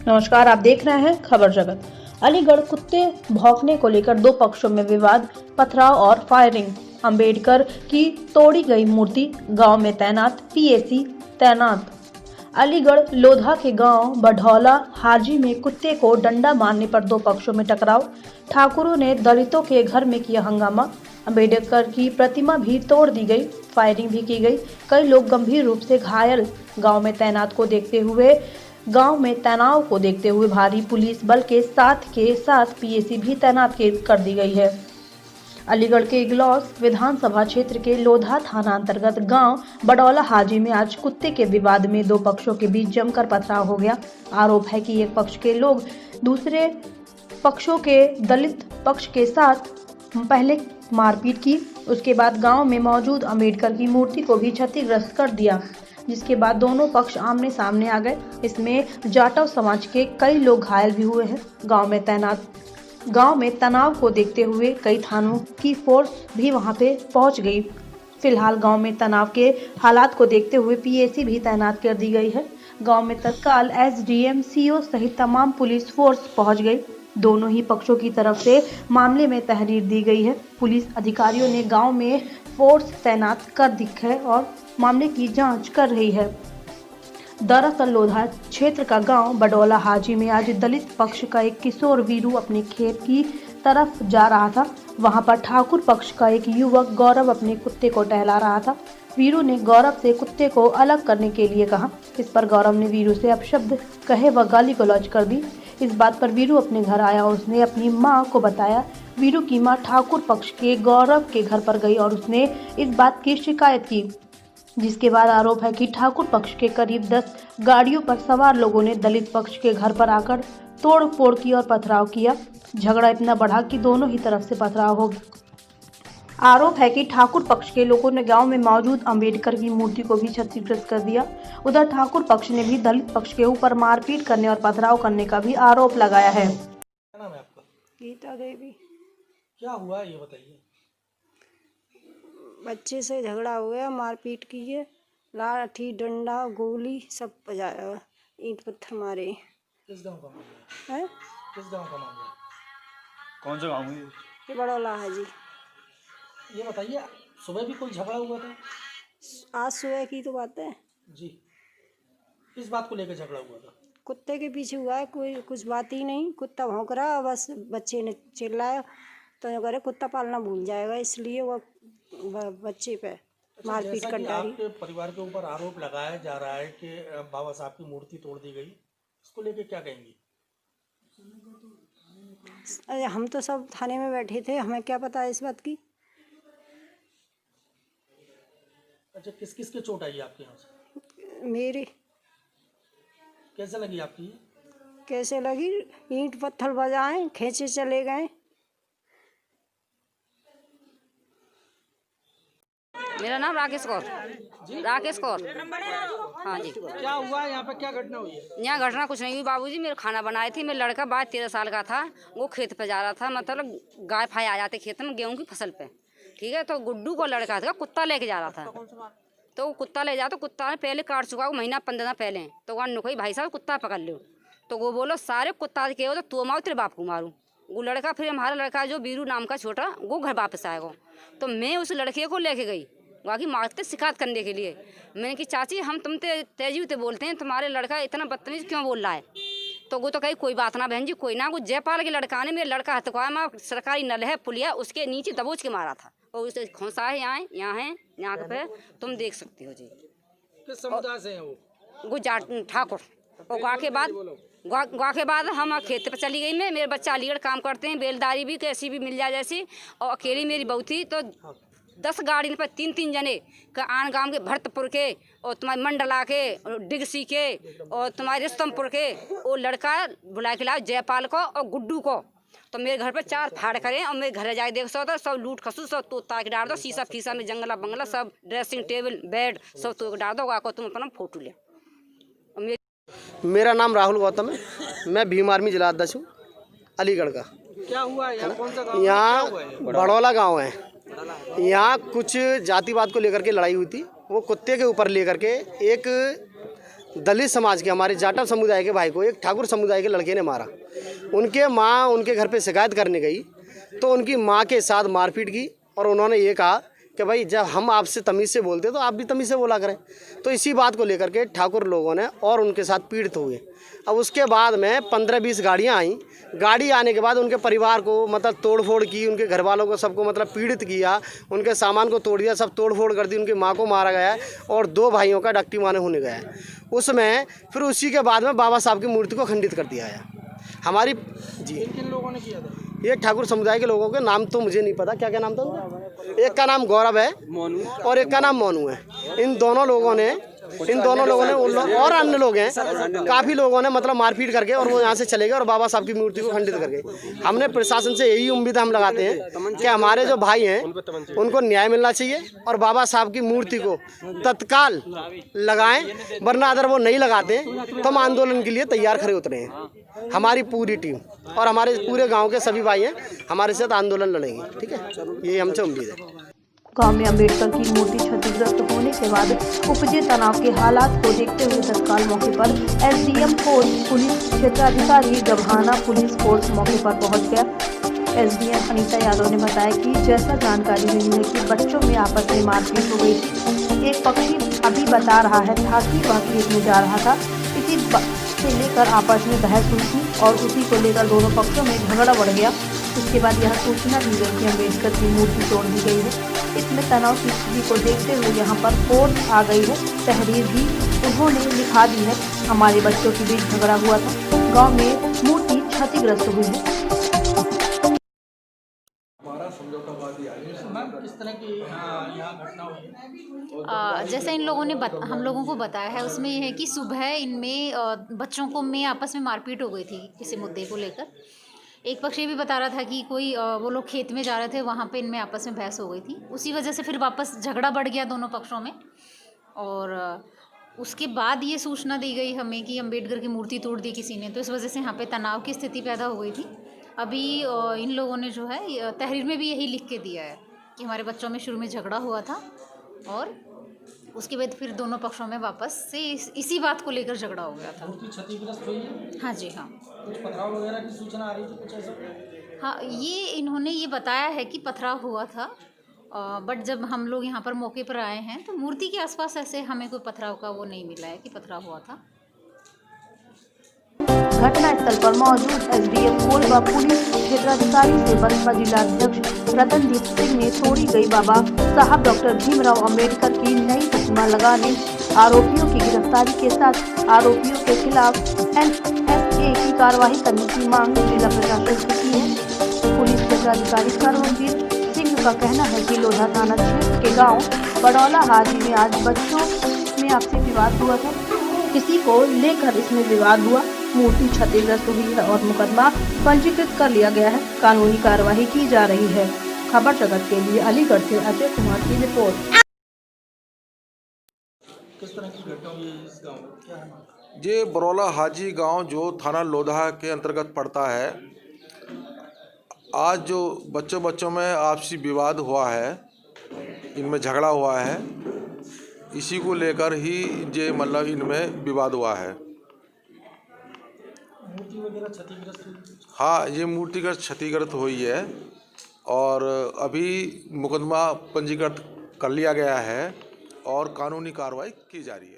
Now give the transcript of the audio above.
नमस्कार, आप देख रहे हैं खबर जगत। अलीगढ़ कुत्ते भौंकने को लेकर दो पक्षों में विवाद, पथराव और फायरिंग। अंबेडकर की तोड़ी गई मूर्ति, गांव में तैनात पीएसी तैनात। अलीगढ़ लोधा के गांव बढ़ौला हाजी में कुत्ते को डंडा मारने पर दो पक्षों में टकराव। ठाकुरों ने दलितों के घर में किया हंगामा। अंबेडकर की प्रतिमा भी तोड़ दी गई, फायरिंग भी की गई। कई लोग गंभीर रूप से घायल। गांव में तनाव को देखते हुए भारी पुलिस बल के साथ पीएसी भी तैनात कर दी गई है। अलीगढ़ के इगलौस विधानसभा क्षेत्र के लोधा थाना अंतर्गत गांव बडौला हाजी में आज कुत्ते के विवाद में दो पक्षों के बीच जमकर पथराव हो गया। आरोप है कि एक पक्ष के लोग दूसरे पक्षों के दलित पक्ष के साथ पहले मारपीट की, उसके बाद गांव में मौजूद अंबेडकर की मूर्ति को भी क्षतिग्रस्त कर दिया, जिसके बाद दोनों पक्ष आमने सामने आ गए। इसमें जाटव समाज के कई लोग घायल भी हुए हैं। गांव में तनाव को देखते हुए कई थानों की फोर्स भी वहां पे पहुंच गई। फिलहाल गांव में तनाव के हालात को देखते हुए पीएसी भी तैनात कर दी गई है। गांव में तत्काल एसडीएम, सीओ सहित तमाम पुलिस फोर्स पहुंच गई। दोनों ही पक्षों की तरफ से मामले में तहरीर दी गई है। पुलिस अधिकारियों ने गांव में फोर्स तैनात कर दी है और मामले की जांच कर रही है। दरअसल लोधा क्षेत्र का गांव बडौला हाजी में आज दलित पक्ष का एक किशोर वीरू अपने खेत की तरफ जा रहा था। वहां पर ठाकुर पक्ष का एक युवक गौरव अपने कुत्ते को टहला रहा था। वीरू ने गौरव से कुत्ते को अलग करने के लिए कहा। इस पर गौरव ने वीरू से अपशब्द कहे व गाली गलौज कर दी। इस बात पर वीरू अपने घर आया और उसने अपनी मां को बताया। वीरू की मां ठाकुर पक्ष के गौरव के घर पर गई और उसने इस बात की शिकायत की, जिसके बाद आरोप है कि ठाकुर पक्ष के करीब 10 गाड़ियों पर सवार लोगों ने दलित पक्ष के घर पर आकर तोड़ फोड़ की और पथराव किया। झगड़ा इतना बढ़ा कि दोनों ही तरफ से पथराव हो गया। आरोप है कि ठाकुर पक्ष के लोगों ने गांव में मौजूद अंबेडकर की मूर्ति को भी क्षतिग्रस्त कर दिया। उधर ठाकुर पक्ष ने भी दलित पक्ष के ऊपर मारपीट करने और पथराव करने का भी आरोप लगाया है। क्या नाम है आपका? गीता देवी। क्या हुआ ये बताइए। बच्चे से झगड़ा हो गया, मारपीट की है, लाठी डंडा गोली सब बजाया, ईंट पत्थर मारे। किस गांव का मामला है? किस गांव का मामला है? कौन सा गाँव है? ये बड़ौला है जी। ये बताइए, सुबह भी कोई झगड़ा हुआ था? आज सुबह की तो बात है जी। किस बात को लेकर झगड़ा हुआ था? कुत्ते के पीछे हुआ है, कोई कुछ बात ही नहीं। कुत्ता भौंक रहा, बस बच्चे ने चिल्लाया तो ये करे कुत्ता पालना भूल जाएगा, इसलिए वो बच्चे पे मारपीट कर डाली। आपके परिवार के ऊपर आरोप लगाया जा रहा है कि बाबा साहब की मूर्ति तोड़ दी गई, इसको लेकर क्या कहेंगी? अरे हम तो सब थाने में बैठे थे, हमें क्या पता है इस बात की। अच्छा, किस किस के चोट आई आपके यहाँ से? मेरी कैसे लगी आपकी? कैसे लगी? ईंट पत्थर बजाए, खींचे चले गए। मेरा नाम राकेश कौर। राकेश कौर। हाँ जी। क्या हुआ यहाँ पे, क्या घटना हुई है? यहाँ घटना कुछ नहीं हुई बाबूजी, मेरे खाना बनाए थे। मेरा लड़का 12-13 साल का था, वो खेत पे जा रहा था, मतलब गाय फाय आ जाते खेत में गेहूं की फसल पे, ठीक है। तो गुड्डू को लड़का था, कुत्ता लेके जा रहा था, तो वो कुत्ता ले जा, तो कुत्ता ने पहले काट चुका, महीना 15 दिन पहले। तो वहाँ नुकई भाई साहब कुत्ता पकड़ लो, तो वो बोलो सारे कुत्ता के हो तो तू मारो, तेरे बाप को मारूँ। वो लड़का, फिर हमारा लड़का जो वीरू नाम का छोटा, वो घर वापस आएगा। तो मैं उस लड़के को लेके गई वहाँ की मारते शिकायत करने के लिए। मैंने कि चाची हम तुम तेजी उते बोलते हैं, तुम्हारे लड़का इतना बदतमीज क्यों बोल रहा है? तो वो तो कही कोई बात ना बहन जी, कोई ना। वो जयपाल के लड़का ने मेरे लड़का हथकवाया, मैं सरकारी नल है पुलिया, उसके नीचे दबोच के मारा था और उसे खोसा है। यहाँ पे तुम देख सकते हो जी। किस समुदाय से है वो जाट ठाकुर। और गाँव के बाद हम खेत पर चली गई। मैं, मेरे बच्चा अलीगढ़ काम करते हैं, बेलदारी भी कैसी भी मिल जाए जैसी। और अकेली मेरी बहू थी, तो 10 गाड़ी पर 3-3 जने का आन गांव के भरतपुर के और तुम्हारे मंडला के और डिगसी के और तुम्हारे रिस्तमपुर के, वो लड़का बुला के लाओ जयपाल को और गुड्डू को। तो मेरे घर पर 4 फाड़ करें और मेरे घर जाके देख सकता, सब लूट खसू सब तो ताकि डाल दो, शीशा फीसा में जंगला बंगला सब, ड्रेसिंग टेबल बेड सब तो डाल दो, आको तुम अपना फोटो ले। मेरा नाम राहुल गौतम है, मैं भीम आर्मी जिला अध्यक्ष हूँ अलीगढ़ का। क्या हुआ यहाँ? कौन सा गाँव? यहाँ बड़ौला गांव है। यहाँ कुछ जातिवाद को लेकर के लड़ाई हुई थी। वो कुत्ते के ऊपर लेकर के एक दलित समाज के हमारे जाटव समुदाय के भाई को एक ठाकुर समुदाय के लड़के ने मारा। उनके माँ उनके घर पे शिकायत करने गई तो उनकी माँ के साथ मारपीट की और उन्होंने ये कहा कि भाई जब हम आपसे तमीज़ से बोलते तो आप भी तमीज़ से बोला करें। तो इसी बात को लेकर के ठाकुर लोगों ने और उनके साथ पीड़ित हुए। अब उसके बाद में 15-20 गाड़ियाँ आई। गाड़ी आने के बाद उनके परिवार को मतलब तोड़फोड़ की, उनके घर वालों को सबको मतलब पीड़ित किया, उनके सामान को तोड़ दिया, सब तोड़फोड़ कर दी। उनकी माँ को मारा गया है और 2 भाइयों का डक्टी मारने होने गया है। उसमें फिर उसी के बाद में बाबा साहब की मूर्ति को खंडित कर दिया है। हमारी जी किन लोगों ने किया था? ये ठाकुर समुदाय के लोगों के नाम तो मुझे नहीं पता, क्या क्या नाम था उनका? एक का नाम गौरव है और एक का नाम मोनू है। इन दोनों लोगों ने और अन्य लोग हैं, काफ़ी लोगों ने मतलब मारपीट करके और वो यहाँ से चले गए और बाबा साहब की मूर्ति को खंडित कर गए। हमने प्रशासन से यही उम्मीद हम लगाते हैं कि हमारे जो भाई हैं उनको न्याय मिलना चाहिए और बाबा साहब की मूर्ति को तत्काल लगाएं, वरना अगर वो नहीं लगाते तो हम आंदोलन के लिए तैयार खड़े उतरे हैं। हमारी पूरी टीम और हमारे पूरे गाँव के सभी भाई हैं हमारे साथ आंदोलन लड़ेंगे। ठीक है, ये हमसे उम्मीद है। गांव में अम्बेडकर की मूर्ति क्षतिग्रस्त होने के बाद उपजे तनाव के हालात को देखते हुए तत्काल मौके पर एसडीएम फोर्स पुलिस क्षेत्राधिकारी गभाना पुलिस फोर्स मौके पर पहुंच गया। एसडीएम अनीता यादव ने बताया कि जैसा जानकारी मिली है कि बच्चों में आपस में मारपीट हो गई थी। एक पक्षी अभी बता रहा है था कि वह खेत में जा रहा था, इसी से लेकर आपस में बहस हुई थी और उसी को लेकर दोनों पक्षों में झगड़ा बढ़ गया। उसके बाद यह सूचना दी गई कि अम्बेडकर की मूर्ति तोड़ दी गई है। इसमें तनाव की स्थिति को देखते हुए यहाँ पर फोर्स आ गई है। तहरीर भी उन्होंने लिखा दी है। हमारे बच्चों के बीच झगड़ा हुआ था, गांव में मूर्ति क्षतिग्रस्त हुई है। मैम, किस तरह की यहाँ घटना हुई है? जैसा इन लोगों ने हम लोगों को बताया है उसमें यह है कि सुबह इनमें बच्चों को में आपस में मारपीट हो गई थी किसी मुद्दे को लेकर। एक पक्ष ये भी बता रहा था कि कोई वो लोग खेत में जा रहे थे, वहाँ पे इनमें आपस में बहस हो गई थी। उसी वजह से फिर वापस झगड़ा बढ़ गया दोनों पक्षों में और उसके बाद ये सूचना दी गई हमें कि अम्बेडकर की मूर्ति तोड़ दी किसी ने, तो इस वजह से यहाँ पे तनाव की स्थिति पैदा हो गई थी। अभी इन लोगों ने जो है तहरीर में भी यही लिख के दिया है कि हमारे बच्चों में शुरू में झगड़ा हुआ था और उसके बाद फिर दोनों पक्षों में वापस से इसी बात को लेकर झगड़ा हो गया था। मूर्ति क्षतिग्रस्त हुई है? हाँ जी, हाँ। कुछ पथराव वगैरह की सूचना आ रही थी कुछ ऐसा? हाँ, ये इन्होंने ये बताया है कि पथराव हुआ था, बट जब हम लोग यहाँ पर मौके पर आए हैं तो मूर्ति के आसपास ऐसे हमें कोई पथराव का वो नहीं मिला है कि पथराव हुआ था। घटनास्थल पर मौजूद एसडीएम कोलवा पुलिस क्षेत्राधिकारी से बसपा जिलाध्यक्ष रतनदीप सिंह ने तोड़ी गई बाबा साहब डॉक्टर भीमराव अम्बेडकर की नई प्रतिमा लगाने, आरोपियों की गिरफ्तारी के साथ आरोपियों के खिलाफ एनएसए की कार्रवाई करने की मांग जिला प्रशासन से की है। पुलिस क्षेत्राधिकारी कर्मवीर सिंह का कहना है कि लोधा थाना क्षेत्र के गाँव बडौला हाजी में आज बच्चों में आपसी विवाद हुआ था। किसी को लेकर इसमें विवाद हुआ, मूर्ति क्षतिग्रस्त हुई है और मुकदमा पंजीकृत कर लिया गया है। कानूनी कार्यवाही की जा रही है। खबर जगत के लिए अलीगढ़ से अजय कुमार की रिपोर्ट। किस तरह की घटना हुई है इस गाँव में? क्या है? ये बरौला हाजी गांव जो थाना लोधा के अंतर्गत पड़ता है, आज जो बच्चों में आपसी विवाद हुआ है, इनमें झगड़ा हुआ है, इसी को लेकर ही ये मतलब इनमें विवाद हुआ है। मूर्ति वगैरह क्षतिग्रस्त हुई? हाँ, ये मूर्तिगत क्षतिग्रस्त हुई है और अभी मुकदमा पंजीकृत कर लिया गया है और कानूनी कार्रवाई की जा रही है।